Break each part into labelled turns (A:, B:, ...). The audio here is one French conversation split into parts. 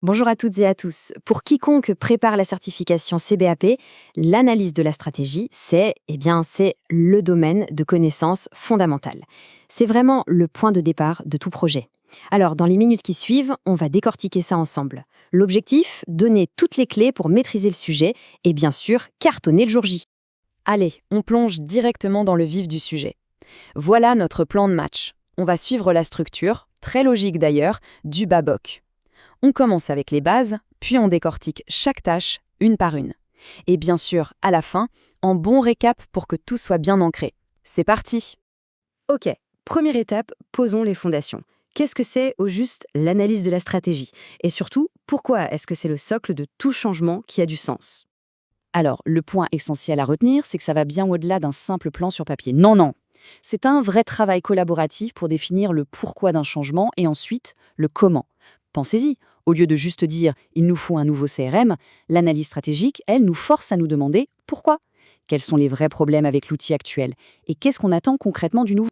A: Bonjour à toutes et à tous. Pour quiconque prépare la certification CBAP, l'analyse de la stratégie, c'est le domaine de connaissances fondamentales. C'est vraiment le point de départ de tout projet. Alors, dans les minutes qui suivent, on va décortiquer ça ensemble. L'objectif, donner toutes les clés pour maîtriser le sujet et bien sûr, cartonner le jour J.
B: Allez, on plonge directement dans le vif du sujet. Voilà notre plan de match. On va suivre la structure, très logique d'ailleurs, du Babok. On commence avec les bases, puis on décortique chaque tâche, une par une. Et bien sûr, à la fin, en bon récap pour que tout soit bien ancré. C'est parti!
A: Ok, première étape, posons les fondations. Qu'est-ce que c'est au juste l'analyse de la stratégie? Et surtout, pourquoi est-ce que c'est le socle de tout changement qui a du sens?
B: Alors, le point essentiel à retenir, c'est que ça va bien au-delà d'un simple plan sur papier. Non, non! C'est un vrai travail collaboratif pour définir le pourquoi d'un changement et ensuite le comment. Pensez-y, au lieu de juste dire « il nous faut un nouveau CRM », l'analyse stratégique, elle, nous force à nous demander « pourquoi ?» Quels sont les vrais problèmes avec l'outil actuel? Et qu'est-ce qu'on attend concrètement du nouveau?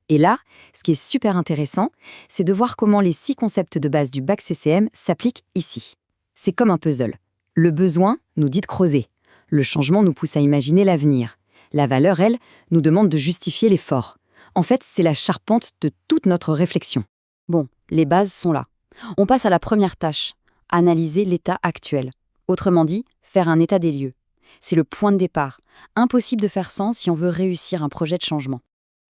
A: Et là, ce qui est super intéressant, c'est de voir comment les 6 concepts de base du bac CCM s'appliquent ici. C'est comme un puzzle. Le besoin nous dit de creuser. Le changement nous pousse à imaginer l'avenir. La valeur, elle, nous demande de justifier l'effort. En fait, c'est la charpente de toute notre réflexion.
B: Bon, les bases sont là. On passe à la première tâche, analyser l'état actuel. Autrement dit, faire un état des lieux. C'est le point de départ. Impossible de faire sans si on veut réussir un projet de changement.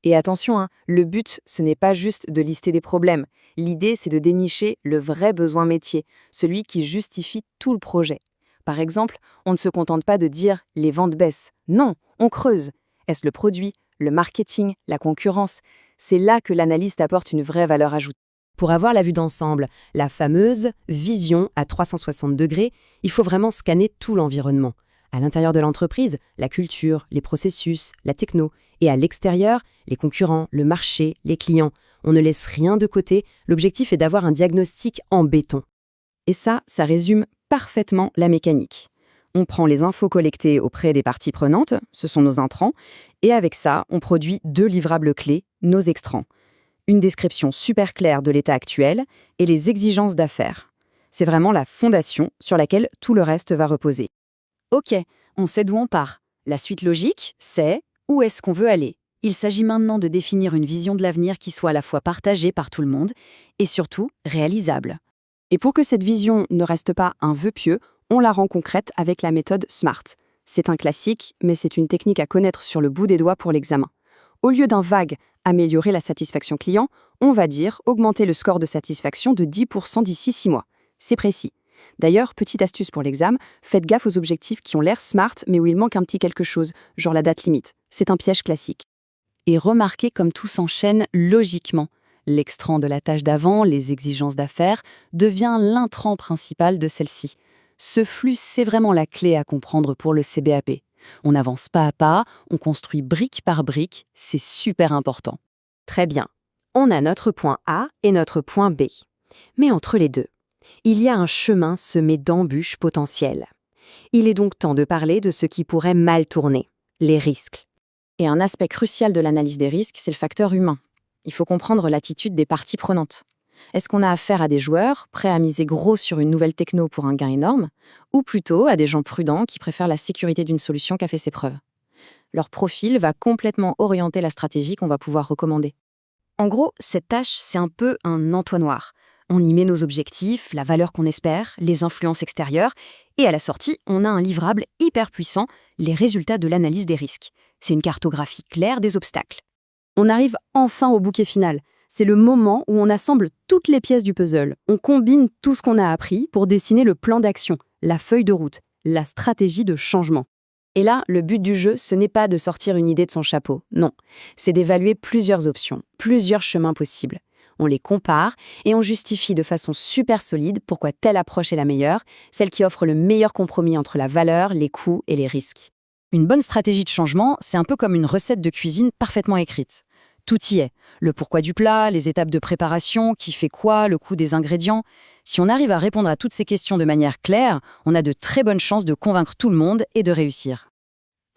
B: Et attention, le but, ce n'est pas juste de lister des problèmes. L'idée, c'est de dénicher le vrai besoin métier, celui qui justifie tout le projet. Par exemple, on ne se contente pas de dire « les ventes baissent ». Non, on creuse. Est-ce le produit, le marketing, la concurrence? C'est là que l'analyste apporte une vraie valeur ajoutée.
A: Pour avoir la vue d'ensemble, la fameuse vision à 360 degrés, il faut vraiment scanner tout l'environnement. À l'intérieur de l'entreprise, la culture, les processus, la techno. Et à l'extérieur, les concurrents, le marché, les clients. On ne laisse rien de côté. L'objectif est d'avoir un diagnostic en béton. Et ça résume parfaitement la mécanique. On prend les infos collectées auprès des parties prenantes, ce sont nos intrants, et avec ça, on produit 2 livrables clés, nos extrants. Une description super claire de l'état actuel et les exigences d'affaires. C'est vraiment la fondation sur laquelle tout le reste va reposer.
B: Ok, on sait d'où on part. La suite logique, c'est où est-ce qu'on veut aller? Il s'agit maintenant de définir une vision de l'avenir qui soit à la fois partagée par tout le monde et surtout réalisable. Et pour que cette vision ne reste pas un vœu pieux, on la rend concrète avec la méthode SMART. C'est un classique, mais c'est une technique à connaître sur le bout des doigts pour l'examen. Au lieu d'un vague « améliorer la satisfaction client », on va dire « augmenter le score de satisfaction de 10% d'ici 6 mois ». C'est précis. D'ailleurs, petite astuce pour l'examen, faites gaffe aux objectifs qui ont l'air smart mais où il manque un petit quelque chose, genre la date limite. C'est un piège classique.
A: Et remarquez comme tout s'enchaîne logiquement. L'extrant de la tâche d'avant, les exigences d'affaires, devient l'intrant principal de celle-ci. Ce flux, c'est vraiment la clé à comprendre pour le CBAP. On avance pas à pas, on construit brique par brique, c'est super important. Très bien. On a notre point A et notre point B. Mais entre les deux, il y a un chemin semé d'embûches potentielles. Il est donc temps de parler de ce qui pourrait mal tourner, les risques. Et un aspect crucial de l'analyse des risques, c'est le facteur humain. Il faut comprendre l'attitude des parties prenantes. Est-ce qu'on a affaire à des joueurs prêts à miser gros sur une nouvelle techno pour un gain énorme, ou plutôt à des gens prudents qui préfèrent la sécurité d'une solution qui a fait ses preuves? Leur profil va complètement orienter la stratégie qu'on va pouvoir recommander. En gros, cette tâche, c'est un peu un entonnoir. On y met nos objectifs, la valeur qu'on espère, les influences extérieures, et à la sortie, on a un livrable hyper puissant, les résultats de l'analyse des risques. C'est une cartographie claire des obstacles. On arrive enfin au bouquet final. C'est le moment où on assemble toutes les pièces du puzzle. On combine tout ce qu'on a appris pour dessiner le plan d'action, la feuille de route, la stratégie de changement. Et là, le but du jeu, ce n'est pas de sortir une idée de son chapeau, non. C'est d'évaluer plusieurs options, plusieurs chemins possibles. On les compare et on justifie de façon super solide pourquoi telle approche est la meilleure, celle qui offre le meilleur compromis entre la valeur, les coûts et les risques. Une bonne stratégie de changement, c'est un peu comme une recette de cuisine parfaitement écrite. Tout y est. Le pourquoi du plat, les étapes de préparation, qui fait quoi, le coût des ingrédients. Si on arrive à répondre à toutes ces questions de manière claire, on a de très bonnes chances de convaincre tout le monde et de réussir.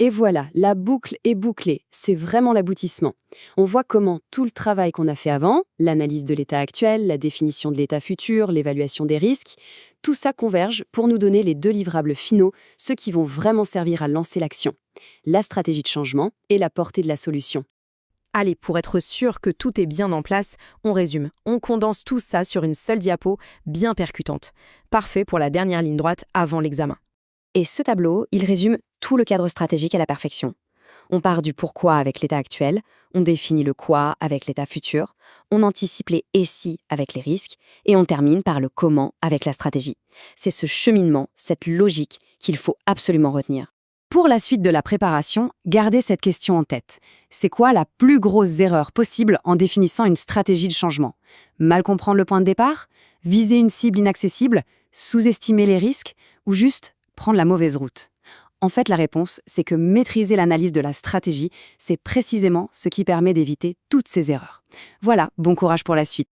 A: Et voilà, la boucle est bouclée, c'est vraiment l'aboutissement. On voit comment tout le travail qu'on a fait avant, l'analyse de l'état actuel, la définition de l'état futur, l'évaluation des risques, tout ça converge pour nous donner les 2 livrables finaux, ceux qui vont vraiment servir à lancer l'action. La stratégie de changement et la portée de la solution.
B: Allez, pour être sûr que tout est bien en place, on résume. On condense tout ça sur une seule diapo bien percutante. Parfait pour la dernière ligne droite avant l'examen. Et ce tableau, il résume tout le cadre stratégique à la perfection. On part du pourquoi avec l'état actuel, on définit le quoi avec l'état futur, on anticipe les et si avec les risques, et on termine par le comment avec la stratégie. C'est ce cheminement, cette logique qu'il faut absolument retenir. Pour la suite de la préparation, gardez cette question en tête. C'est quoi la plus grosse erreur possible en définissant une stratégie de changement? Mal comprendre le point de départ? Viser une cible inaccessible? Sous-estimer les risques? Ou juste prendre la mauvaise route? En fait, la réponse, c'est que maîtriser l'analyse de la stratégie, c'est précisément ce qui permet d'éviter toutes ces erreurs. Voilà, bon courage pour la suite.